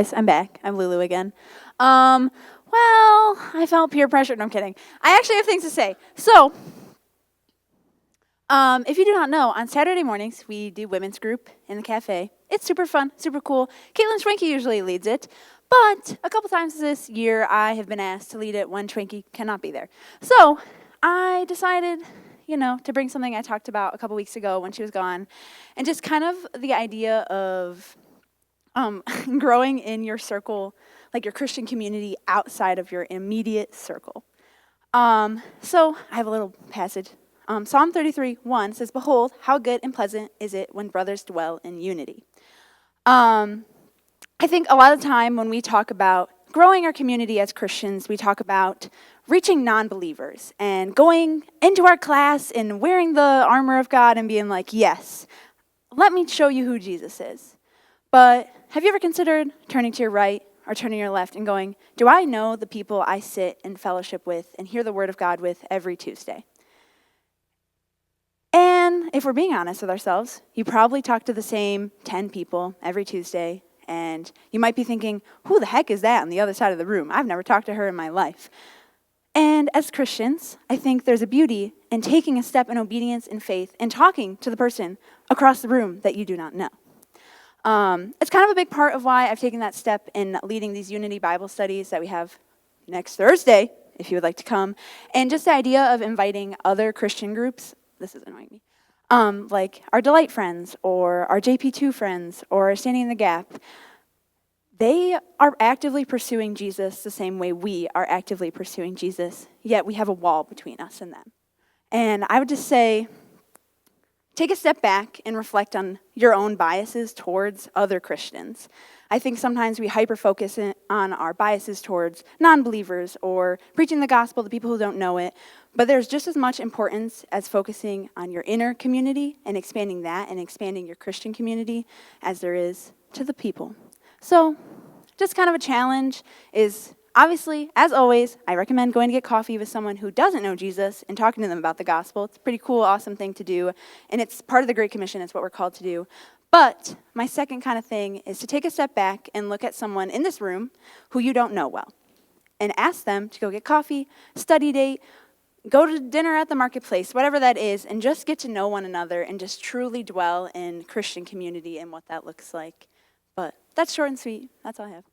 Guys, I'm back. I'm Lulu again. Well, I felt peer pressure. No, I'm kidding. I actually have things to say. So, if you do not know, on Saturday mornings, we do women's group in the cafe. It's super fun, super cool. Caitlin Schwenke usually leads it, but a couple times this year, I have been asked to lead it when Schwenke cannot be there. So, I decided, to bring something I talked about a couple weeks ago when she was gone, and just kind of the idea of growing in your circle, like your Christian community outside of your immediate circle. So I have a little passage. Psalm 33:1 says, "Behold, how good and pleasant is it when brothers dwell in unity." I think a lot of the time when we talk about growing our community as Christians, we talk about reaching non-believers and going into our class and wearing the armor of God and being like, yes, let me show you who Jesus is. But have you ever considered turning to your right or turning to your left and going, do I know the people I sit in fellowship with and hear the word of God with every Tuesday? And if we're being honest with ourselves, you probably talk to the same 10 people every Tuesday, and you might be thinking, who the heck is that on the other side of the room? I've never talked to her in my life. And as Christians, I think there's a beauty in taking a step in obedience and faith and talking to the person across the room that you do not know. It's kind of a big part of why I've taken that step in leading these Unity Bible studies that we have next Thursday, if you would like to come. And just the idea of inviting other Christian groups, this is annoying me, like our Delight friends or our JP2 friends or Standing in the Gap. They are actively pursuing Jesus the same way we are actively pursuing Jesus, yet we have a wall between us and them. And I would just say, take a step back and reflect on your own biases towards other Christians. I think sometimes we hyper-focus on our biases towards non-believers or preaching the gospel to people who don't know it, but there's just as much importance as focusing on your inner community and expanding that and expanding your Christian community as there is to the people. So, just kind of a challenge is, obviously, as always, I recommend going to get coffee with someone who doesn't know Jesus and talking to them about the gospel. It's a pretty cool, awesome thing to do, and it's part of the Great Commission. It's what we're called to do. But my second kind of thing is to take a step back and look at someone in this room who you don't know well and ask them to go get coffee, study date, go to dinner at the marketplace, whatever that is, and just get to know one another and just truly dwell in Christian community and what that looks like. But that's short and sweet. That's all I have.